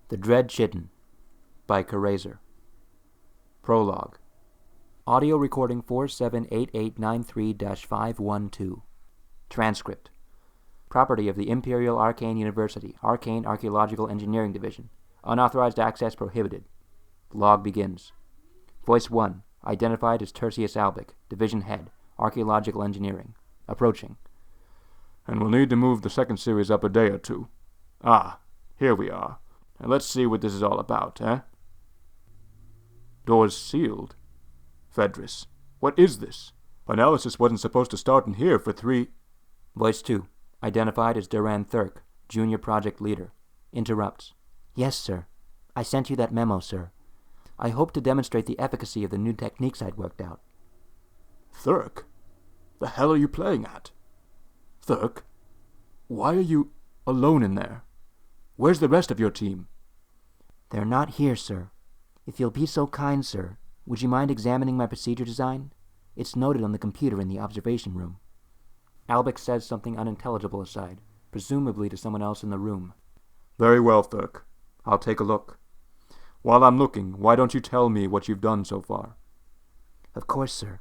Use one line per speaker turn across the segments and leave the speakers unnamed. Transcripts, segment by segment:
The Dread Chitin by Karazor. Prologue. Audio recording 478893-512. Transcript. Property of the Imperial Arcane University, Arcane Archeological Engineering Division. Unauthorized access prohibited. The log begins. Voice 1, identified as Tertius Albic, Division Head, Archeological Engineering. Approaching.
And we'll need to move the second series up a day or two. Ah, here we are. Now let's see what this is all about, eh? Doors sealed. Fedris, what is this? Analysis wasn't supposed to start in here for 3...
Voice 2, identified as Duran Thurk, Junior Project Leader. Interrupts. Yes, sir. I sent you that memo, sir. I hope to demonstrate the efficacy of the new techniques I'd worked out.
Thurk? The hell are you playing at? Thurk? Why are you alone in there? Where's the rest of your team?
They're not here, sir. If you'll be so kind, sir, would you mind examining my procedure design? It's noted on the computer in the observation room. Albic says something unintelligible aside, presumably to someone else in the room.
Very well, Thurk. I'll take a look. While I'm looking, why don't you tell me what you've done so far?
Of course, sir.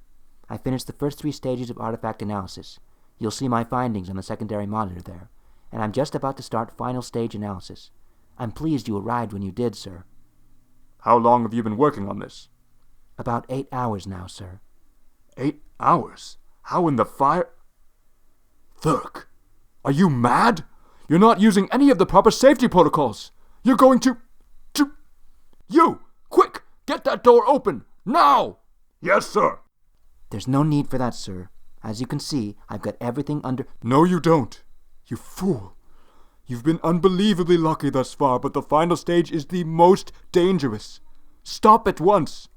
I finished the first 3 stages of artifact analysis. You'll see my findings on the secondary monitor there, and I'm just about to start final stage analysis. I'm pleased you arrived when you did, sir.
How long have you been working on this?
About 8 hours now, sir.
8 hours? How in the fire... Thurk, are you mad? You're not using any of the proper safety protocols. You're going to... You! Quick! Get that door open! Now! Yes, sir.
There's no need for that, sir. As you can see, I've got everything under...
No, you don't. You fool. You've been unbelievably lucky thus far, but the final stage is the most dangerous. Stop at once.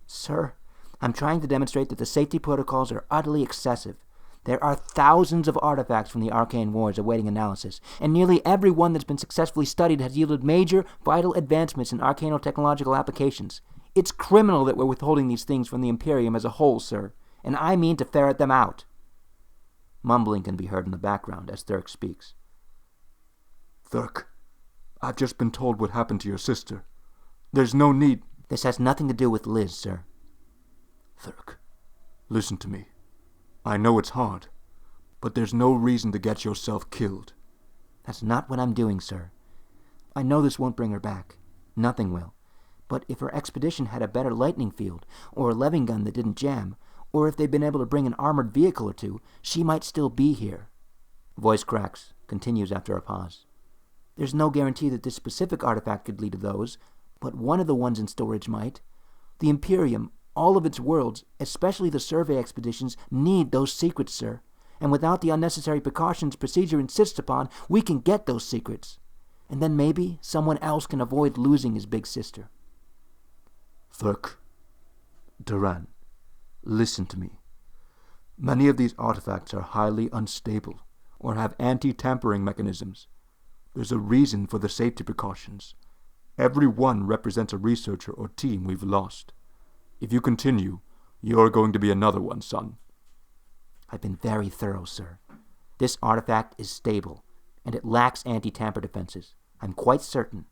Sir, I'm trying to demonstrate that the safety protocols are utterly excessive. There are thousands of artifacts from the Arcane Wars awaiting analysis, and nearly every one that's been successfully studied has yielded major, vital advancements in arcano-technological applications. It's criminal that we're withholding these things from the Imperium as a whole, sir, and I mean to ferret them out. Mumbling can be heard in the background as Thurk speaks.
Thurk, I've just been told what happened to your sister. There's no need...
This has nothing to do with Liz, sir.
Thurk, listen to me. I know it's hard, but there's no reason to get yourself killed.
That's not what I'm doing, sir. I know this won't bring her back. Nothing will. But if her expedition had a better lightning field, or a leving gun that didn't jam, or if they'd been able to bring an armored vehicle or two, she might still be here. Voice cracks, continues after a pause. There's no guarantee that this specific artifact could lead to those, but one of the ones in storage might. The Imperium, all of its worlds, especially the survey expeditions, need those secrets, sir. And without the unnecessary precautions procedure insists upon, we can get those secrets. And then maybe someone else can avoid losing his big sister.
Thurk, Duran, listen to me. Many of these artifacts are highly unstable, or have anti-tampering mechanisms. There's a reason for the safety precautions. Every one represents a researcher or team we've lost. If you continue, you're going to be another one, son.
I've been very thorough, sir. This artifact is stable, and it lacks anti-tamper defenses. I'm quite certain.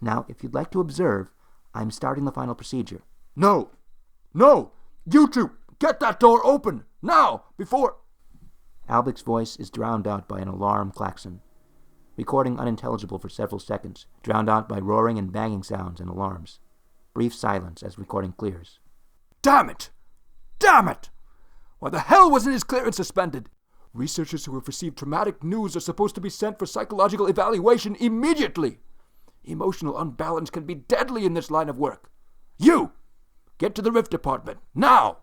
Now, if you'd like to observe, I'm starting the final procedure.
No! No! You two! Get that door open! Now! Before...
Albic's voice is drowned out by an alarm klaxon. Recording unintelligible for several seconds, drowned out by roaring and banging sounds and alarms. Brief silence as recording clears.
Damn it! Damn it! Why the hell wasn't his clearance suspended? Researchers who have received traumatic news are supposed to be sent for psychological evaluation immediately. Emotional unbalance can be deadly in this line of work. You! Get to the Rift Department, now!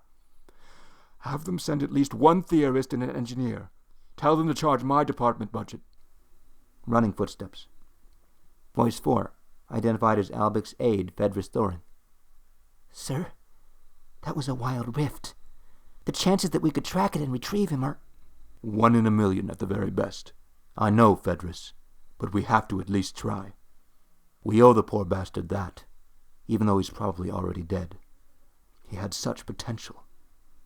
Have them send at least one theorist and an engineer. Tell them to charge my department budget.
Running footsteps. Voice 4, identified as Albic's aide, Fedris Thorin. Sir, that was a wild rift. The chances that we could track it and retrieve him are...
1 in a million at the very best. I know, Fedris, but we have to at least try. We owe the poor bastard that, even though he's probably already dead. He had such potential.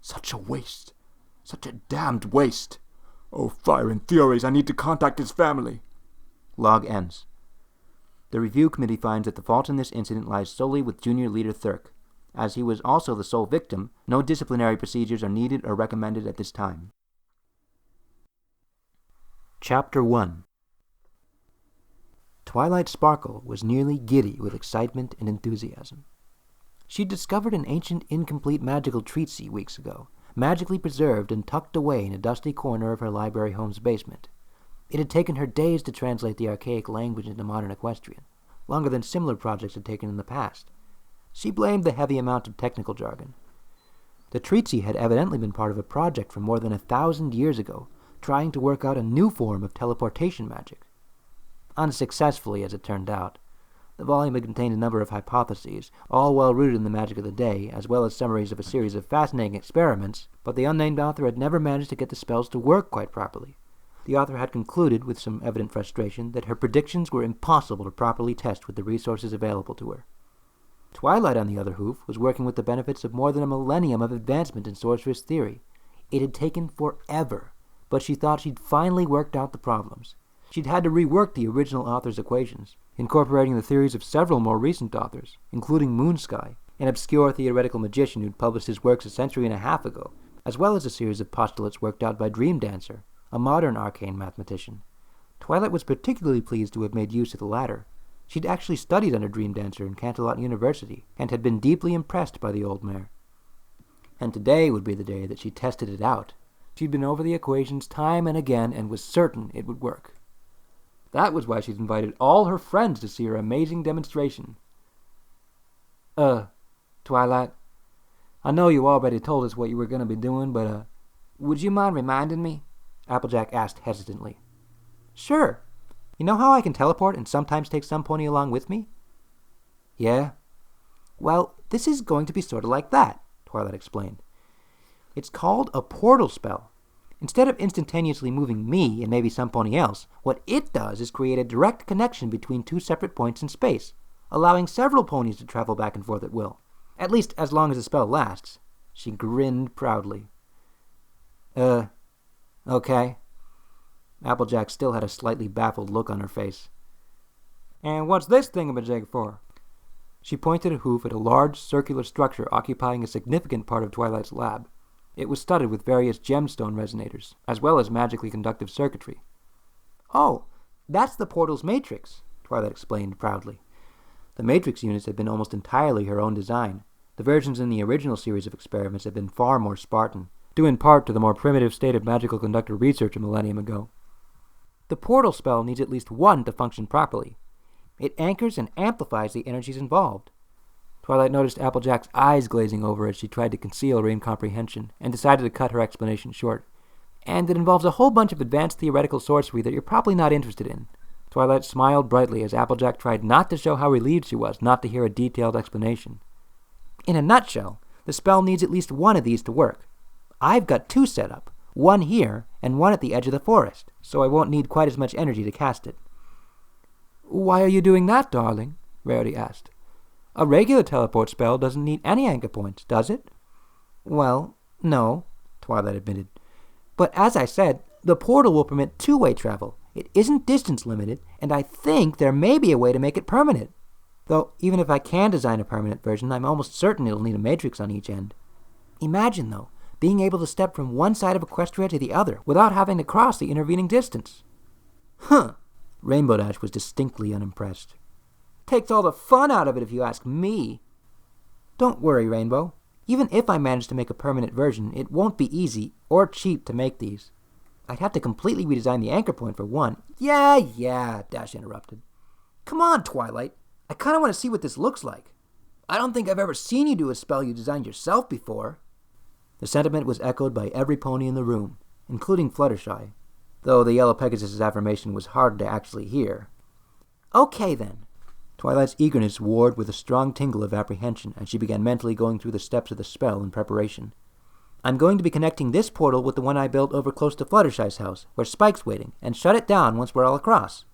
Such a waste. Such a damned waste. Oh, fire and furies, I need to contact his family.
Log ends. The review committee finds that the fault in this incident lies solely with Junior Leader Thurk. As he was also the sole victim, no disciplinary procedures are needed or recommended at this time. Chapter 1. Twilight Sparkle was nearly giddy with excitement and enthusiasm. She'd discovered an ancient, incomplete magical treatise weeks ago, magically preserved and tucked away in a dusty corner of her library home's basement. It had taken her days to translate the archaic language into modern Equestrian, longer than similar projects had taken in the past. She blamed the heavy amount of technical jargon. The treatise had evidently been part of a project from more than 1,000 years ago, trying to work out a new form of teleportation magic. Unsuccessfully, as it turned out. The volume had contained a number of hypotheses, all well rooted in the magic of the day, as well as summaries of a series of fascinating experiments, but the unnamed author had never managed to get the spells to work quite properly. The author had concluded, with some evident frustration, that her predictions were impossible to properly test with the resources available to her. Twilight, on the other hoof, was working with the benefits of more than a millennium of advancement in sorceress theory. It had taken forever, but she thought she'd finally worked out the problems. She'd had to rework the original author's equations, incorporating the theories of several more recent authors, including Moonsky, an obscure theoretical magician who'd published his works a century and a half ago, as well as a series of postulates worked out by Dream Dancer, a modern arcane mathematician. Twilight was particularly pleased to have made use of the latter. She'd actually studied under Dream Dancer in Canterlot University, and had been deeply impressed by the old mare. And today would be the day that she tested it out. She'd been over the equations time and again, and was certain it would work. That was why she'd invited all her friends to see her amazing demonstration. Twilight, I know you already told us what you were going to be doing, but, would you mind reminding me? Applejack asked hesitantly. Sure. You know how I can teleport and sometimes take some pony along with me? Yeah. Well, this is going to be sort of like that, Twilight explained. It's called a portal spell. Instead of instantaneously moving me and maybe some pony else, what it does is create a direct connection between two separate points in space, allowing several ponies to travel back and forth at will. At least as long as the spell lasts. She grinned proudly. Okay. Applejack still had a slightly baffled look on her face. And what's this thingamajig for? She pointed a hoof at a large circular structure occupying a significant part of Twilight's lab. It was studded with various gemstone resonators, as well as magically conductive circuitry. Oh, that's the portal's matrix, Twilight explained proudly. The matrix units had been almost entirely her own design. The versions in the original series of experiments had been far more Spartan, due in part to the more primitive state of magical conductor research a millennium ago. The portal spell needs at least one to function properly. It anchors and amplifies the energies involved. Twilight noticed Applejack's eyes glazing over as she tried to conceal her incomprehension, and decided to cut her explanation short. And it involves a whole bunch of advanced theoretical sorcery that you're probably not interested in. Twilight smiled brightly as Applejack tried not to show how relieved she was not to hear a detailed explanation. In a nutshell, the spell needs at least one of these to work. I've got two set up, one here and one at the edge of the forest, so I won't need quite as much energy to cast it. Why are you doing that, darling? Rarity asked. A regular teleport spell doesn't need any anchor points, does it? Well, no, Twilight admitted. But as I said, the portal will permit two-way travel. It isn't distance limited, and I think there may be a way to make it permanent. Though, even if I can design a permanent version, I'm almost certain it'll need a matrix on each end. Imagine, though, being able to step from one side of Equestria to the other without having to cross the intervening distance. Huh! Rainbow Dash was distinctly unimpressed. Takes all the fun out of it if you ask me. Don't worry, Rainbow. Even if I manage to make a permanent version, it won't be easy or cheap to make these. I'd have to completely redesign the anchor point for one. Yeah, Dash interrupted. Come on, Twilight. I kind of want to see what this looks like. I don't think I've ever seen you do a spell you designed yourself before. The sentiment was echoed by every pony in the room, including Fluttershy, though the Yellow Pegasus's affirmation was hard to actually hear. Okay, then. Twilight's eagerness warred with a strong tingle of apprehension as she began mentally going through the steps of the spell in preparation. I'm going to be connecting this portal with the one I built over close to Fluttershy's house, where Spike's waiting, and shut it down once we're all across.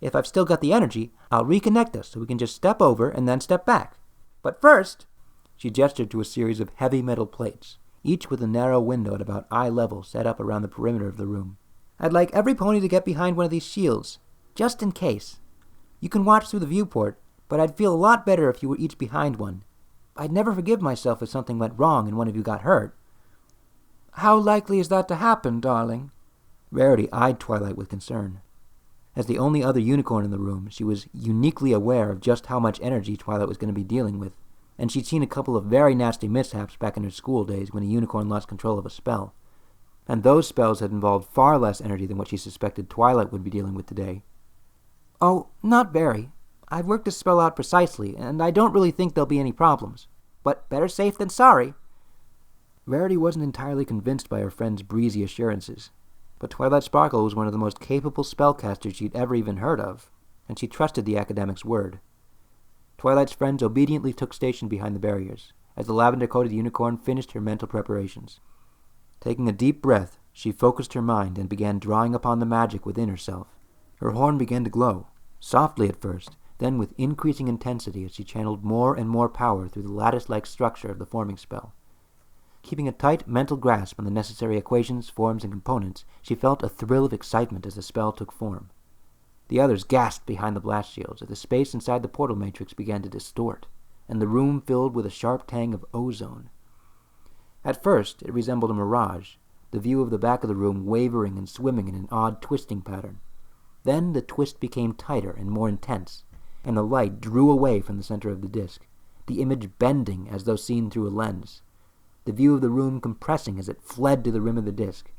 If I've still got the energy, I'll reconnect us so we can just step over and then step back. But first, she gestured to a series of heavy metal plates, each with a narrow window at about eye level set up around the perimeter of the room. I'd like every pony to get behind one of these shields, just in case. You can watch through the viewport, but I'd feel a lot better if you were each behind one. I'd never forgive myself if something went wrong and one of you got hurt." "How likely is that to happen, darling?" Rarity eyed Twilight with concern. As the only other unicorn in the room, she was uniquely aware of just how much energy Twilight was going to be dealing with, and she'd seen a couple of very nasty mishaps back in her school days when a unicorn lost control of a spell. And those spells had involved far less energy than what she suspected Twilight would be dealing with today. "Oh, not very. I've worked this spell out precisely, and I don't really think there'll be any problems. But better safe than sorry." Rarity wasn't entirely convinced by her friend's breezy assurances, but Twilight Sparkle was one of the most capable spellcasters she'd ever even heard of, and she trusted the academic's word. Twilight's friends obediently took station behind the barriers, as the lavender-coated unicorn finished her mental preparations. Taking a deep breath, she focused her mind and began drawing upon the magic within herself. Her horn began to glow, softly at first, then with increasing intensity as she channeled more and more power through the lattice-like structure of the forming spell. Keeping a tight mental grasp on the necessary equations, forms, and components, she felt a thrill of excitement as the spell took form. The others gasped behind the blast shields as the space inside the portal matrix began to distort, and the room filled with a sharp tang of ozone. At first, it resembled a mirage, the view of the back of the room wavering and swimming in an odd twisting pattern. Then the twist became tighter and more intense, and the light drew away from the center of the disk, the image bending as though seen through a lens, the view of the room compressing as it fled to the rim of the disk.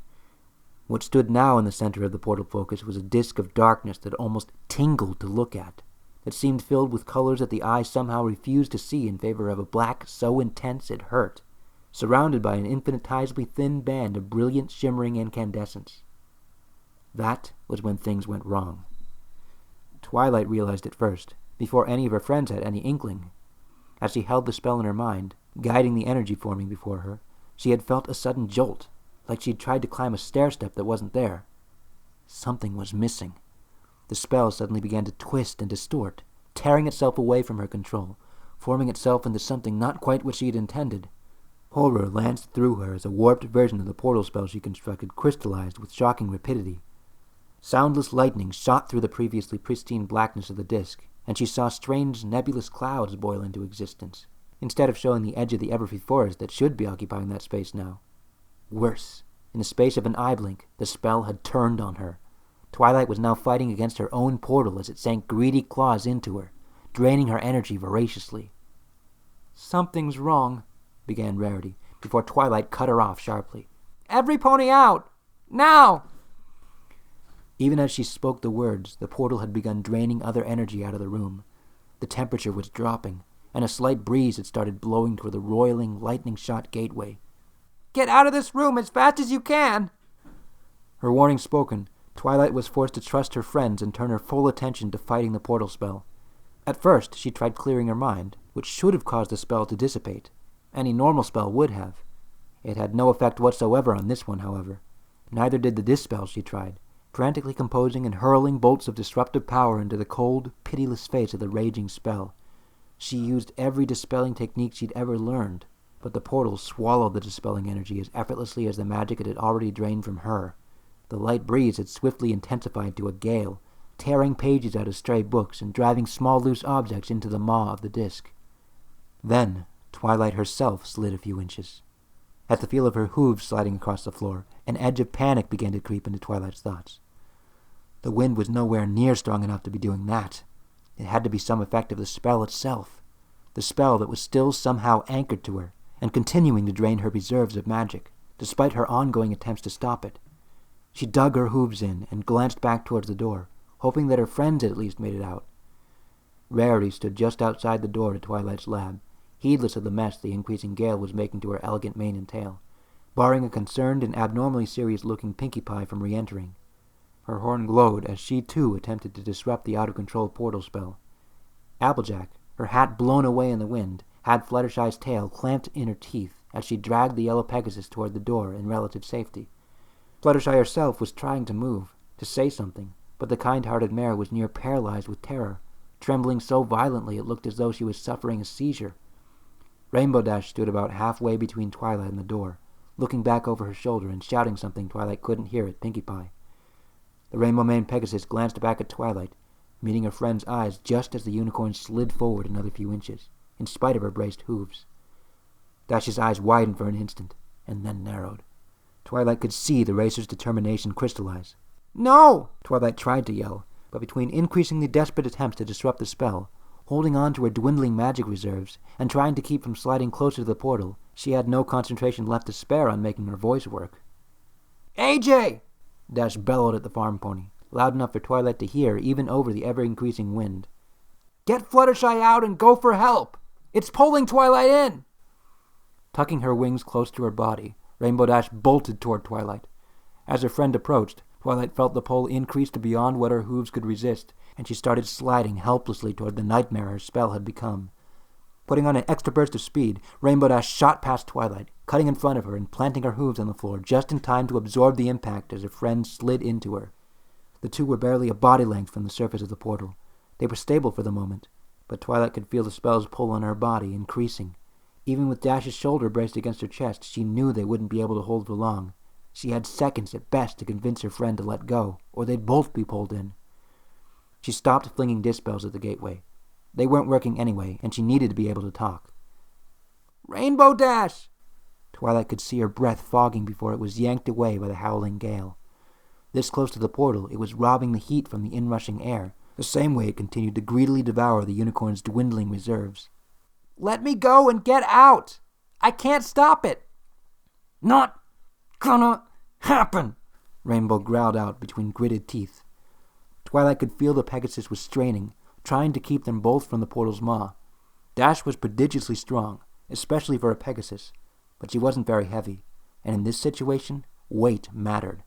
What stood now in the center of the portal focus was a disk of darkness that almost tingled to look at. It seemed filled with colors that the eye somehow refused to see in favor of a black so intense it hurt, surrounded by an infinitesimally thin band of brilliant shimmering incandescence. That was when things went wrong. Twilight realized it first, before any of her friends had any inkling. As she held the spell in her mind, guiding the energy forming before her, she had felt a sudden jolt, like she'd tried to climb a stair-step that wasn't there. Something was missing. The spell suddenly began to twist and distort, tearing itself away from her control, forming itself into something not quite what she'd intended. Horror lanced through her as a warped version of the portal spell she constructed crystallized with shocking rapidity. Soundless lightning shot through the previously pristine blackness of the disk, and she saw strange nebulous clouds boil into existence, instead of showing the edge of the everfree forest that should be occupying that space now. Worse, in the space of an eye blink, the spell had turned on her. Twilight was now fighting against her own portal as it sank greedy claws into her, draining her energy voraciously. "Something's wrong," began Rarity, before Twilight cut her off sharply. "Every pony out! Now!" Even as she spoke the words, the portal had begun draining other energy out of the room. The temperature was dropping, and a slight breeze had started blowing toward the roiling, lightning-shot gateway. "Get out of this room as fast as you can!" Her warning spoken, Twilight was forced to trust her friends and turn her full attention to fighting the portal spell. At first, she tried clearing her mind, which should have caused the spell to dissipate. Any normal spell would have. It had no effect whatsoever on this one, however. Neither did the dispel she tried, frantically composing and hurling bolts of disruptive power into the cold, pitiless face of the raging spell. She used every dispelling technique she'd ever learned, but the portal swallowed the dispelling energy as effortlessly as the magic it had already drained from her. The light breeze had swiftly intensified to a gale, tearing pages out of stray books and driving small loose objects into the maw of the disk. Then Twilight herself slid a few inches. At the feel of her hooves sliding across the floor, an edge of panic began to creep into Twilight's thoughts. The wind was nowhere near strong enough to be doing that. It had to be some effect of the spell itself, the spell that was still somehow anchored to her, and continuing to drain her reserves of magic, despite her ongoing attempts to stop it. She dug her hooves in and glanced back towards the door, hoping that her friends had at least made it out. Rarity stood just outside the door to Twilight's lab, heedless of the mess the increasing gale was making to her elegant mane and tail, barring a concerned and abnormally serious-looking Pinkie Pie from re-entering. Her horn glowed as she, too, attempted to disrupt the out-of-control portal spell. Applejack, her hat blown away in the wind, had Fluttershy's tail clamped in her teeth as she dragged the yellow Pegasus toward the door in relative safety. Fluttershy herself was trying to move, to say something, but the kind-hearted mare was near paralyzed with terror, trembling so violently it looked as though she was suffering a seizure. Rainbow Dash stood about halfway between Twilight and the door, looking back over her shoulder and shouting something Twilight couldn't hear at Pinkie Pie. The Rainbow Mane Pegasus glanced back at Twilight, meeting her friend's eyes just as the unicorn slid forward another few inches, in spite of her braced hooves. Dash's eyes widened for an instant, and then narrowed. Twilight could see the racer's determination crystallize. "No!" Twilight tried to yell, but between increasingly desperate attempts to disrupt the spell, holding on to her dwindling magic reserves, and trying to keep from sliding closer to the portal, she had no concentration left to spare on making her voice work. "AJ!" Dash bellowed at the farm pony, loud enough for Twilight to hear even over the ever-increasing wind. "Get Fluttershy out and go for help! It's pulling Twilight in!" Tucking her wings close to her body, Rainbow Dash bolted toward Twilight. As her friend approached, Twilight felt the pull increase to beyond what her hooves could resist, and she started sliding helplessly toward the nightmare her spell had become. Putting on an extra burst of speed, Rainbow Dash shot past Twilight, cutting in front of her and planting her hooves on the floor just in time to absorb the impact as her friend slid into her. The two were barely a body length from the surface of the portal. They were stable for the moment, but Twilight could feel the spell's pull on her body increasing. Even with Dash's shoulder braced against her chest, she knew they wouldn't be able to hold for long. She had seconds at best to convince her friend to let go, or they'd both be pulled in. She stopped flinging dispels at the gateway. They weren't working anyway, and she needed to be able to talk. "Rainbow Dash!" Twilight could see her breath fogging before it was yanked away by the howling gale. This close to the portal, it was robbing the heat from the inrushing air, the same way it continued to greedily devour the unicorn's dwindling reserves. "Let me go and get out! I can't stop it!" "Not gonna happen!" Rainbow growled out between gritted teeth. Twilight could feel the Pegasus was straining, trying to keep them both from the portal's maw. Dash was prodigiously strong, especially for a Pegasus, but she wasn't very heavy, and in this situation, weight mattered.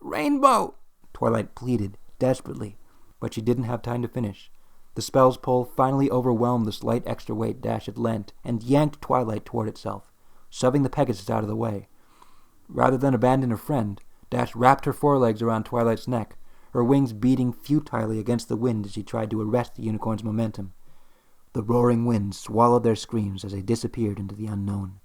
"Rainbow!" Twilight pleaded, desperately, but she didn't have time to finish. The spell's pull finally overwhelmed the slight extra weight Dash had lent and yanked Twilight toward itself, shoving the Pegasus out of the way. Rather than abandon her friend, Dash wrapped her forelegs around Twilight's neck, her wings beating futilely against the wind as she tried to arrest the unicorn's momentum. The roaring wind swallowed their screams as they disappeared into the unknown.